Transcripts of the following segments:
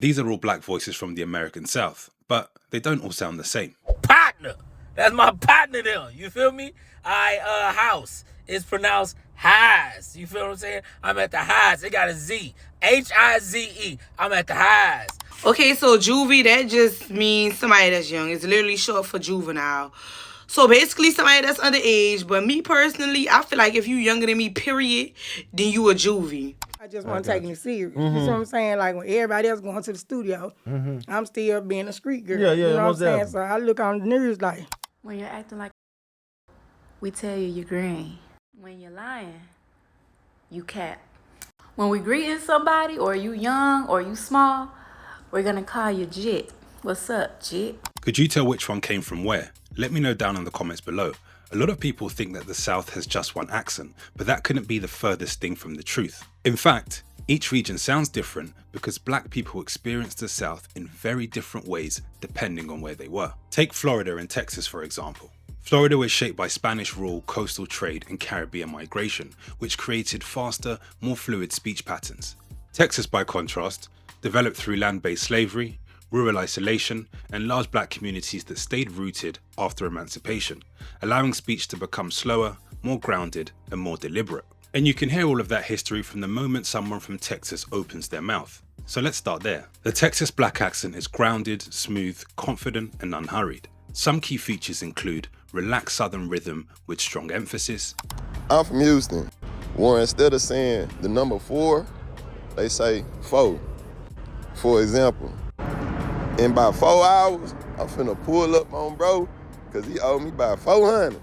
These are all black voices from the American South, but they don't all sound the same. Partner. That's my partner there. You feel me? House is pronounced highs. You feel what I'm saying? I'm at the highs. It got a Z. Hize. I'm at the highs. Okay, so juvie, that just means somebody that's young. It's literally short for juvenile. So basically somebody that's underage. But me personally, I feel like if you younger than me, period, then you a juvie. I just want to take it serious. You see what I'm saying? Like when everybody else going to the studio, I'm still being a street girl. Yeah, you know what I'm saying? definitely. So I look on the news like, When you're acting like we tell you you're green. When you're lying, you cap. When we greeting somebody, or you young, or you small, we're gonna call you Jit. What's up, Jit? Could you tell which one came from where? Let me know down in the comments below. A lot of people think that the South has just one accent, but that couldn't be the furthest thing from the truth. In fact, each region sounds different because black people experience the South in very different ways depending on where they were. Take Florida and Texas for example. Florida was shaped by Spanish rule, coastal trade and Caribbean migration, which created faster, more fluid speech patterns. Texas, by contrast, developed through land-based slavery, rural isolation, and large black communities that stayed rooted after emancipation, allowing speech to become slower, more grounded, and more deliberate. And you can hear all of that history from the moment someone from Texas opens their mouth. So let's start there. The Texas black accent is grounded, smooth, confident, and unhurried. Some key features include relaxed southern rhythm with strong emphasis. I'm from Houston. Where instead of saying the number 4, they say 4. For example, in about 4 hours, I'm finna pull up on bro, cause he owed me about 400.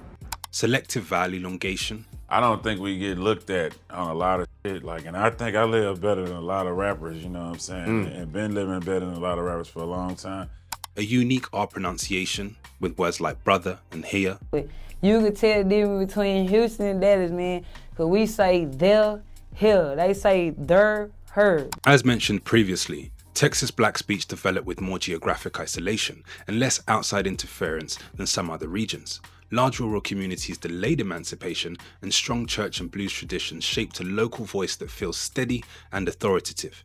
Selective vowel elongation. I don't think we get looked at on a lot of shit. And I think I live better than a lot of rappers, you know what I'm saying? And been living better than a lot of rappers for a long time. A unique R pronunciation with words like brother and here. You could tell the difference between Houston and Dallas, man, because we say there, here. They say there, her. As mentioned previously, Texas black speech developed with more geographic isolation and less outside interference than some other regions. Large rural communities delayed emancipation, and strong church and blues traditions shaped a local voice that feels steady and authoritative.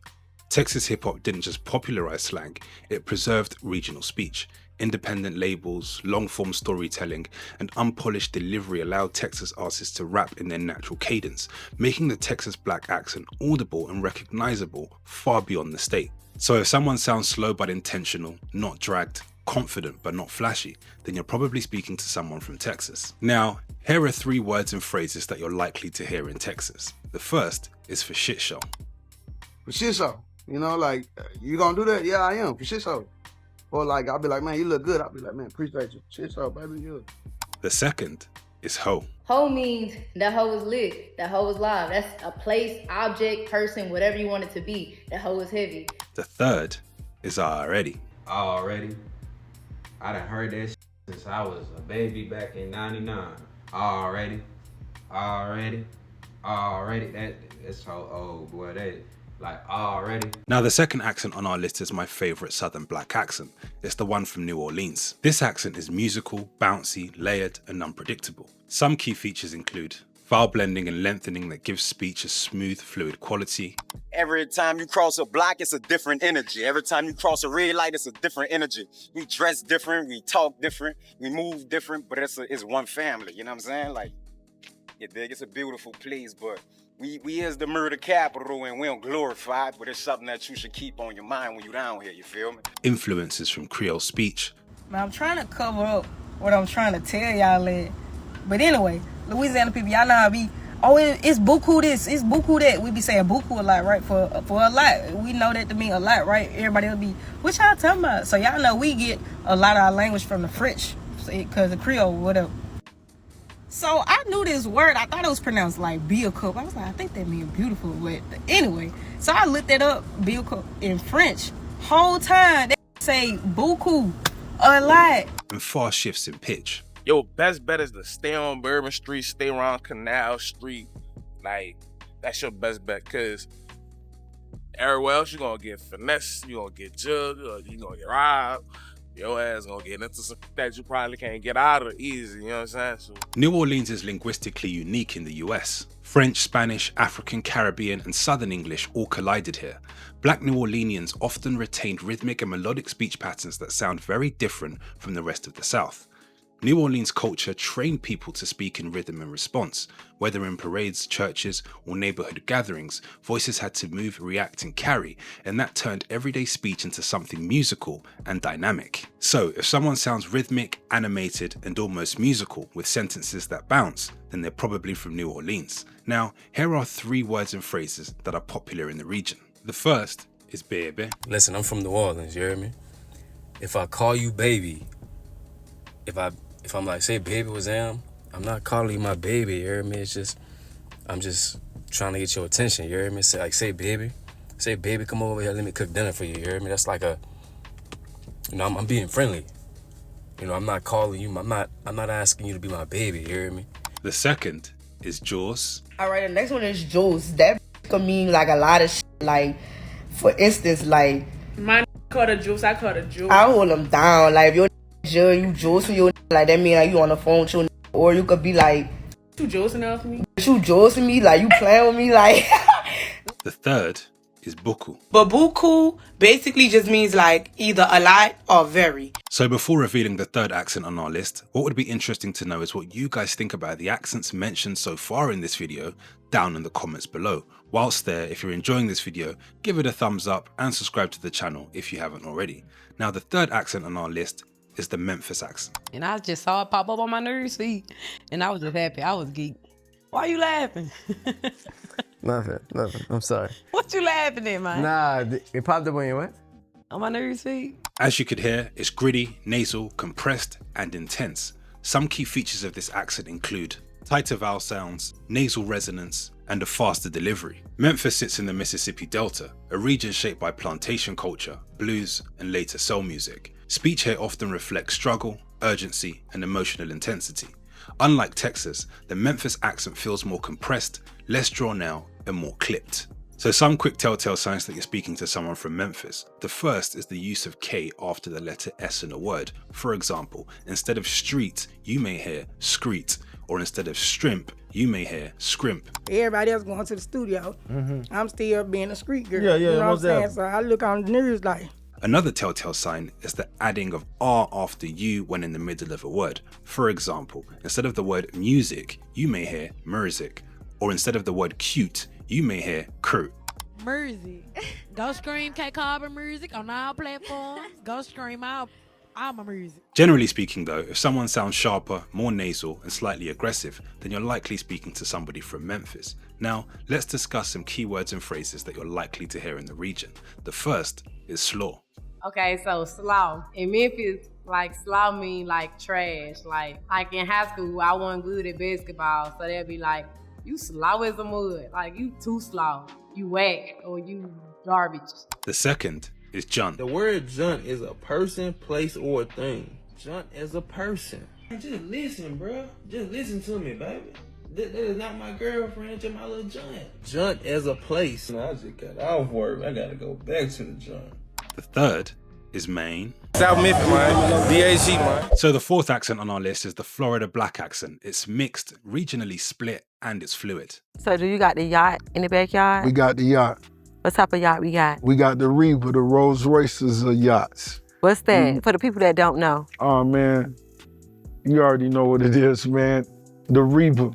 Texas hip-hop didn't just popularize slang, it preserved regional speech. Independent labels, long-form storytelling, and unpolished delivery allowed Texas artists to rap in their natural cadence, making the Texas black accent audible and recognizable far beyond the state. So if someone sounds slow but intentional, not dragged, confident but not flashy, then you're probably speaking to someone from Texas. Now, here are 3 words and phrases that you're likely to hear in Texas. The first is for shit show. For shit show. You know, like, you gonna do that? Yeah, I am, for shit show. Or like, I'll be like, man, you look good. I'll be like, man, appreciate you. Shit show, baby, you. The second is hoe. Hoe means that hoe is lit, that hoe is live. That's a place, object, person, whatever you want it to be. That hoe is heavy. The third is already. Already. I done heard that since I was a baby back in 99. Already. That's so old, boy. That like already. Now the second accent on our list is my favorite southern black accent. It's the one from New Orleans. This accent is musical, bouncy, layered, and unpredictable. Some key features include vowel blending and lengthening that gives speech a smooth, fluid quality. Every time you cross a block, it's a different energy. Every time you cross a red light, it's a different energy. We dress different, we talk different, we move different, but it's one family, you know what I'm saying? Like, it's a beautiful place, but we is the murder capital and we don't glorify it, but it's something that you should keep on your mind when you're down here, you feel me? Influences from Creole speech. man, I'm trying to cover up what I'm trying to tell y'all. But anyway, Louisiana people, y'all know how we, it's buku this, it's buku that. We be saying buku a lot, right? For a lot. We know that to mean a lot, right? Everybody will be, what y'all talking about? So y'all know we get a lot of our language from the French, because the Creole, whatever. So I knew this word. I thought it was pronounced like Biacup. I was like, I think that means beautiful. But anyway, so I looked it up, Biacup, in French. Whole time, they say buku a lot. And fast shifts in pitch. Your best bet is to stay on Bourbon Street, stay around Canal Street. Like, that's your best bet, because everywhere else you're going to get finesse, you're going to get jugged, you're going to get robbed. Your ass gonna get into some that you probably can't get out of easy, you know what I'm saying? So, New Orleans is linguistically unique in the US. French, Spanish, African, Caribbean, and Southern English all collided here. Black New Orleanians often retained rhythmic and melodic speech patterns that sound very different from the rest of the South. New Orleans culture trained people to speak in rhythm and response. Whether in parades, churches, or neighborhood gatherings, voices had to move, react, and carry, and that turned everyday speech into something musical and dynamic. So, if someone sounds rhythmic, animated, and almost musical with sentences that bounce, then they're probably from New Orleans. Now, here are 3 words and phrases that are popular in the region. The first is baby. Listen, I'm from New Orleans, you hear me? If I call you baby, if I'm like, say baby was I'm not calling you my baby, you hear me? It's just, I'm just trying to get your attention, you hear me? Say baby, come over here, let me cook dinner for you, you hear me? That's like I'm being friendly. I'm not calling you, I'm not asking you to be my baby, you hear me? The second is jaws. All right, the next one is juice. That could mean like a lot of shit. Like, for instance, like, my called a juice, I called a juice. I hold them down. Like, if your you juice for your like, that mean like you on the phone with your, or you could be like, you juicing off me? You juicing me? Like, you playing with me? Like. The third is buku. But buku basically just means like either a lot or very. So before revealing the third accent on our list, what would be interesting to know is what you guys think about the accents mentioned so far in this video down in the comments below. Whilst there, if you're enjoying this video, give it a thumbs up and subscribe to the channel if you haven't already. Now the third accent on our list is the Memphis accent. And I just saw it pop up on my news feed, and I was just happy. I was geeked. Why you laughing? Nothing. I'm sorry. What you laughing at, man? Nah, it popped up on your what? On my news feed. As you could hear, it's gritty, nasal, compressed, and intense. Some key features of this accent include tighter vowel sounds, nasal resonance, and a faster delivery. Memphis sits in the Mississippi Delta, a region shaped by plantation culture, blues, and later soul music. Speech here often reflects struggle, urgency, and emotional intensity. Unlike Texas, the Memphis accent feels more compressed, less drawn out, and more clipped. So some quick telltale signs that you're speaking to someone from Memphis. The first is the use of K after the letter S in a word. For example, instead of street, you may hear screet, or instead of strimp, you may hear scrimp. Everybody else going to the studio. I'm still being a street girl. Yeah, you know what I'm saying? So I look on the news like. Another telltale sign is the adding of R after U when in the middle of a word. For example, instead of the word music, you may hear music, or instead of the word cute, you may hear cute. Music. Go stream K Carbon music on all platforms. Go stream all my music. Generally speaking though, if someone sounds sharper, more nasal, and slightly aggressive, then you're likely speaking to somebody from Memphis. Now, let's discuss some keywords and phrases that you're likely to hear in the region. The first is slaw. Okay, so slaw. In Memphis, like slaw mean like trash. Like in high school, I wasn't good at basketball, so they'd be like, you slow as a mud. Like, you too slow. You whack, or you garbage. The second is junt. The word junt is a person, place, or a thing. Junt is a person. Just listen, bro. Just listen to me, baby. That is not my girlfriend, just my little junt. Junt as a place. I just got off work. I gotta go back to the junt. The third is Maine. South Memphis, man. DAG, man. So the fourth accent on our list is the Florida black accent. It's mixed, regionally split, and it's fluid. So do you got the yacht in the backyard? We got the yacht. What type of yacht we got? We got the Reaver, the Rolls Royces of yachts. What's that? For the people that don't know. Oh, man. You already know what it is, man. The Reaver.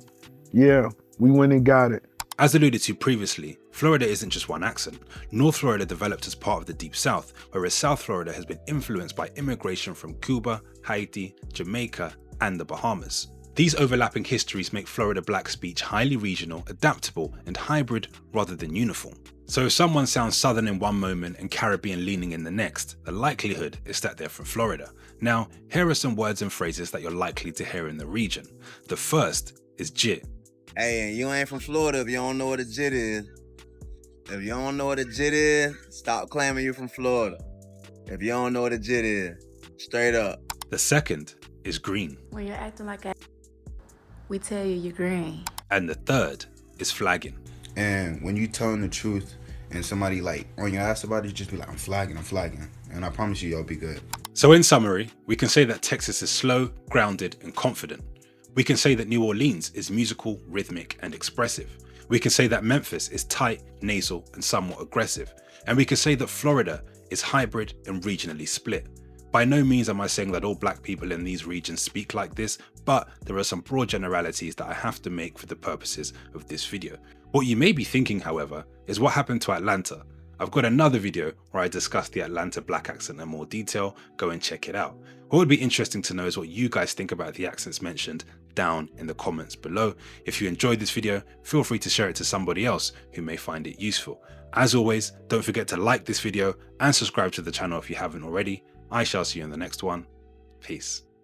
Yeah, we went and got it. As alluded to previously, Florida isn't just one accent. North Florida developed as part of the Deep South, whereas South Florida has been influenced by immigration from Cuba, Haiti, Jamaica, and the Bahamas. These overlapping histories make Florida black speech highly regional, adaptable, and hybrid rather than uniform. So if someone sounds Southern in one moment and Caribbean leaning in the next, the likelihood is that they're from Florida. Now, here are some words and phrases that you're likely to hear in the region. The first is jit. Hey, you ain't from Florida if you don't know what a jit is. If you don't know what a jit is, stop claiming you from Florida. If you don't know what a jit is, straight up. The second is green. When you're acting like a, we tell you you're green. And the third is flagging. And when you telling the truth and somebody like on your ass about it, you just be like, I'm flagging. And I promise you, y'all be good. So in summary, we can say that Texas is slow, grounded, and confident. We can say that New Orleans is musical, rhythmic, and expressive. We can say that Memphis is tight, nasal, and somewhat aggressive. And we can say that Florida is hybrid and regionally split. By no means am I saying that all black people in these regions speak like this, but there are some broad generalities that I have to make for the purposes of this video. What you may be thinking, however, is what happened to Atlanta. I've got another video where I discuss the Atlanta black accent in more detail. Go and check it out. What would be interesting to know is what you guys think about the accents mentioned down in the comments below. If you enjoyed this video, feel free to share it to somebody else who may find it useful. As always, don't forget to like this video and subscribe to the channel if you haven't already. I shall see you in the next one. Peace.